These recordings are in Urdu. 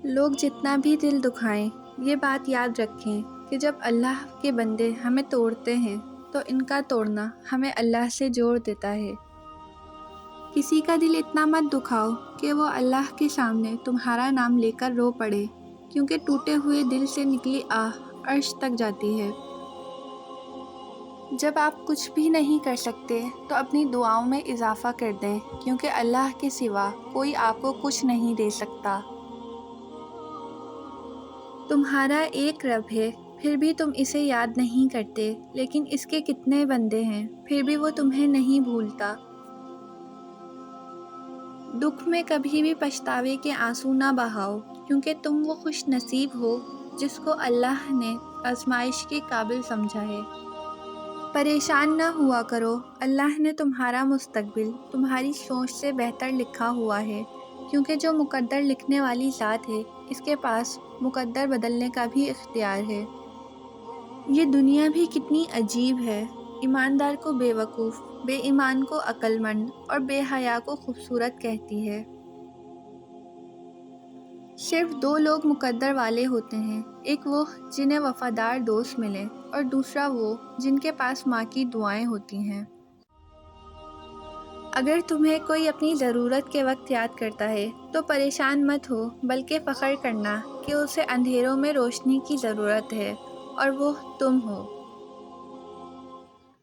لوگ جتنا بھی دل دکھائیں، یہ بات یاد رکھیں کہ جب اللہ کے بندے ہمیں توڑتے ہیں تو ان کا توڑنا ہمیں اللہ سے جوڑ دیتا ہے۔ کسی کا دل اتنا مت دکھاؤ کہ وہ اللہ کے سامنے تمہارا نام لے کر رو پڑے، کیونکہ ٹوٹے ہوئے دل سے نکلی آہ عرش تک جاتی ہے۔ جب آپ کچھ بھی نہیں کر سکتے تو اپنی دعاؤں میں اضافہ کر دیں، کیونکہ اللہ کے سوا کوئی آپ کو کچھ نہیں دے سکتا۔ تمہارا ایک رب ہے، پھر بھی تم اسے یاد نہیں کرتے، لیکن اس کے کتنے بندے ہیں، پھر بھی وہ تمہیں نہیں بھولتا۔ دکھ میں کبھی بھی پچھتاوے کے آنسو نہ بہاؤ، کیونکہ تم وہ خوش نصیب ہو جس کو اللہ نے آزمائش کے قابل سمجھا ہے۔ پریشان نہ ہوا کرو، اللہ نے تمہارا مستقبل تمہاری سوچ سے بہتر لکھا ہوا ہے، کیونکہ جو مقدر لکھنے والی ذات ہے اس کے پاس مقدر بدلنے کا بھی اختیار ہے۔ یہ دنیا بھی کتنی عجیب ہے، ایماندار کو بے وقوف، بے ایمان کو عقل مند اور بے حیا کو خوبصورت کہتی ہے۔ صرف دو لوگ مقدر والے ہوتے ہیں، ایک وہ جنہیں وفادار دوست ملے اور دوسرا وہ جن کے پاس ماں کی دعائیں ہوتی ہیں۔ اگر تمہیں کوئی اپنی ضرورت کے وقت یاد کرتا ہے تو پریشان مت ہو، بلکہ فخر کرنا کہ اسے اندھیروں میں روشنی کی ضرورت ہے اور وہ تم ہو۔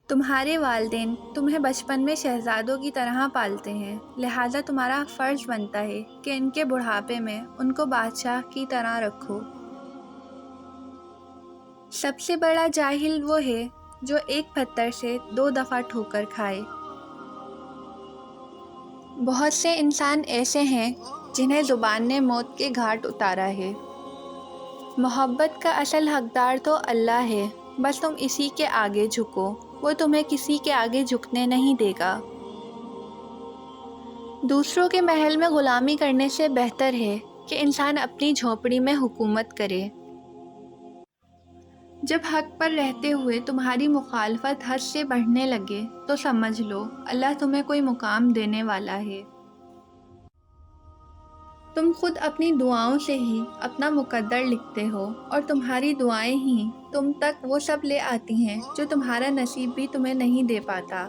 تمہارے والدین تمہیں بچپن میں شہزادوں کی طرح پالتے ہیں، لہٰذا تمہارا فرض بنتا ہے کہ ان کے بڑھاپے میں ان کو بادشاہ کی طرح رکھو۔ سب سے بڑا جاہل وہ ہے جو ایک پتھر سے 2 دفعہ ٹھوکر کھائے۔ بہت سے انسان ایسے ہیں جنہیں زبان نے موت کے گھاٹ اتارا ہے۔ محبت کا اصل حقدار تو اللہ ہے، بس تم اسی کے آگے جھکو، وہ تمہیں کسی کے آگے جھکنے نہیں دے گا۔ دوسروں کے محل میں غلامی کرنے سے بہتر ہے کہ انسان اپنی جھونپڑی میں حکومت کرے۔ جب حق پر رہتے ہوئے تمہاری مخالفت حد سے بڑھنے لگے تو سمجھ لو اللہ تمہیں کوئی مقام دینے والا ہے۔ تم خود اپنی دعاؤں سے ہی اپنا مقدر لکھتے ہو، اور تمہاری دعائیں ہی تم تک وہ سب لے آتی ہیں جو تمہارا نصیب بھی تمہیں نہیں دے پاتا۔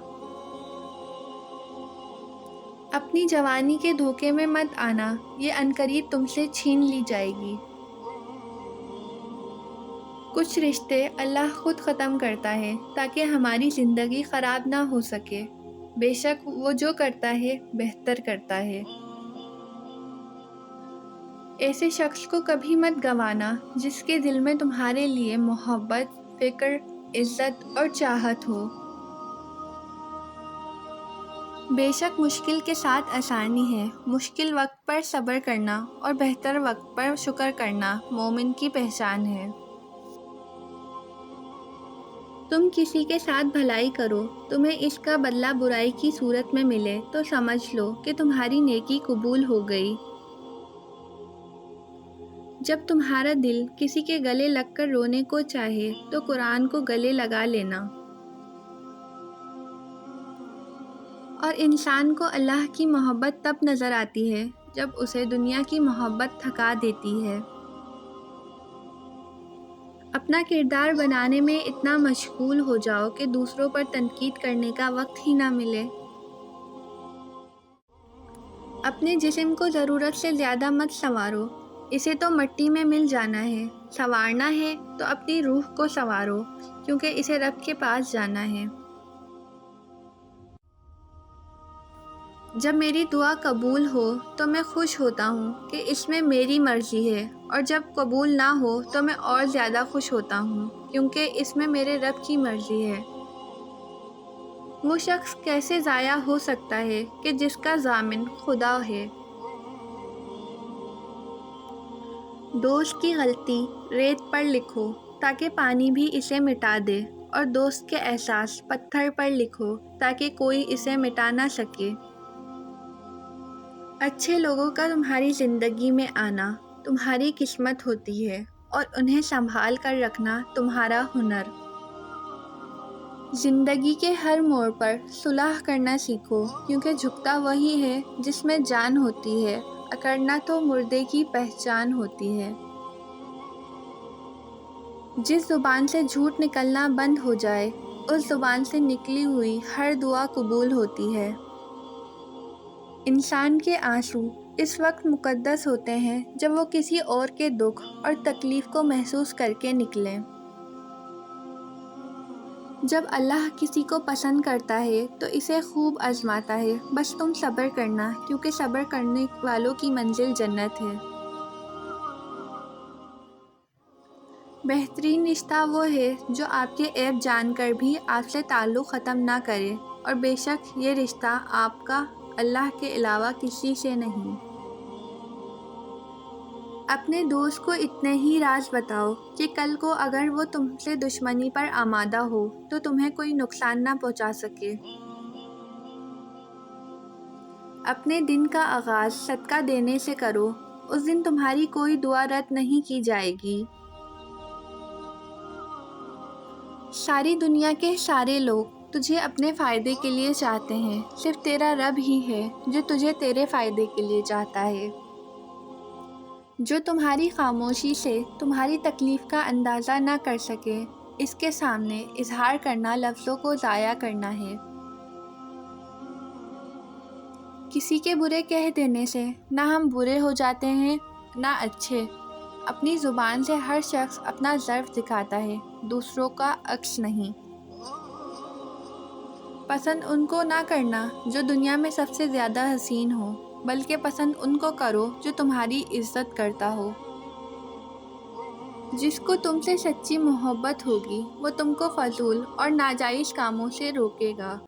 اپنی جوانی کے دھوکے میں مت آنا، یہ عنقریب تم سے چھین لی جائے گی۔ کچھ رشتے اللہ خود ختم کرتا ہے تاکہ ہماری زندگی خراب نہ ہو سکے، بے شک وہ جو کرتا ہے بہتر کرتا ہے۔ ایسے شخص کو کبھی مت گنوانا جس کے دل میں تمہارے لیے محبت، فکر، عزت اور چاہت ہو۔ بے شک مشکل کے ساتھ آسانی ہے، مشکل وقت پر صبر کرنا اور بہتر وقت پر شکر کرنا مومن کی پہچان ہے۔ تم کسی کے ساتھ بھلائی کرو، تمہیں اس کا بدلہ برائی کی صورت میں ملے تو سمجھ لو کہ تمہاری نیکی قبول ہو گئی۔ جب تمہارا دل کسی کے گلے لگ کر رونے کو چاہے تو قرآن کو گلے لگا لینا۔ اور انسان کو اللہ کی محبت تب نظر آتی ہے جب اسے دنیا کی محبت تھکا دیتی ہے۔ اپنا کردار بنانے میں اتنا مشغول ہو جاؤ کہ دوسروں پر تنقید کرنے کا وقت ہی نہ ملے۔ اپنے جسم کو ضرورت سے زیادہ مت سنوارو، اسے تو مٹی میں مل جانا ہے۔ سنوارنا ہے تو اپنی روح کو سنوارو، کیونکہ اسے رب کے پاس جانا ہے۔ جب میری دعا قبول ہو تو میں خوش ہوتا ہوں کہ اس میں میری مرضی ہے، اور جب قبول نہ ہو تو میں اور زیادہ خوش ہوتا ہوں کیونکہ اس میں میرے رب کی مرضی ہے۔ وہ شخص کیسے ضائع ہو سکتا ہے کہ جس کا ضامن خدا ہے۔ دوست کی غلطی ریت پر لکھو تاکہ پانی بھی اسے مٹا دے، اور دوست کے احساس پتھر پر لکھو تاکہ کوئی اسے مٹا نہ سکے۔ اچھے لوگوں کا تمہاری زندگی میں آنا تمہاری قسمت ہوتی ہے، اور انہیں سنبھال کر رکھنا تمہارا ہنر۔ زندگی کے ہر موڑ پر صلح کرنا سیکھو، کیونکہ جھکتا وہی ہے جس میں جان ہوتی ہے، اکڑنا تو مردے کی پہچان ہوتی ہے۔ جس زبان سے جھوٹ نکلنا بند ہو جائے، اس زبان سے نکلی ہوئی ہر دعا قبول ہوتی ہے۔ انسان کے آنسو اس وقت مقدس ہوتے ہیں جب وہ کسی اور کے دکھ اور تکلیف کو محسوس کر کے نکلیں۔ جب اللہ کسی کو پسند کرتا ہے تو اسے خوب آزماتا ہے، بس تم صبر کرنا، کیونکہ صبر کرنے والوں کی منزل جنت ہے۔ بہترین رشتہ وہ ہے جو آپ کے عیب جان کر بھی آپ سے تعلق ختم نہ کرے، اور بے شک یہ رشتہ آپ کا اللہ کے علاوہ کسی سے نہیں۔ اپنے دوست کو اتنے ہی راز بتاؤ کہ کل کو اگر وہ تم سے دشمنی پر آمادہ ہو تو تمہیں کوئی نقصان نہ پہنچا سکے۔ اپنے دن کا آغاز صدقہ دینے سے کرو، اس دن تمہاری کوئی دعا رد نہیں کی جائے گی۔ ساری دنیا کے سارے لوگ تجھے اپنے فائدے کے لیے چاہتے ہیں، صرف تیرا رب ہی ہے جو تجھے تیرے فائدے کے لیے چاہتا ہے۔ جو تمہاری خاموشی سے تمہاری تکلیف کا اندازہ نہ کر سکے، اس کے سامنے اظہار کرنا لفظوں کو ضائع کرنا ہے۔ کسی کے برے کہہ دینے سے نہ ہم برے ہو جاتے ہیں نہ اچھے۔ اپنی زبان سے ہر شخص اپنا ضعف دکھاتا ہے، دوسروں کا عکس نہیں۔ پسند ان کو نہ کرنا جو دنیا میں سب سے زیادہ حسین ہو، بلکہ پسند ان کو کرو جو تمہاری عزت کرتا ہو۔ جس کو تم سے سچی محبت ہوگی وہ تم کو فضول اور ناجائز کاموں سے روکے گا۔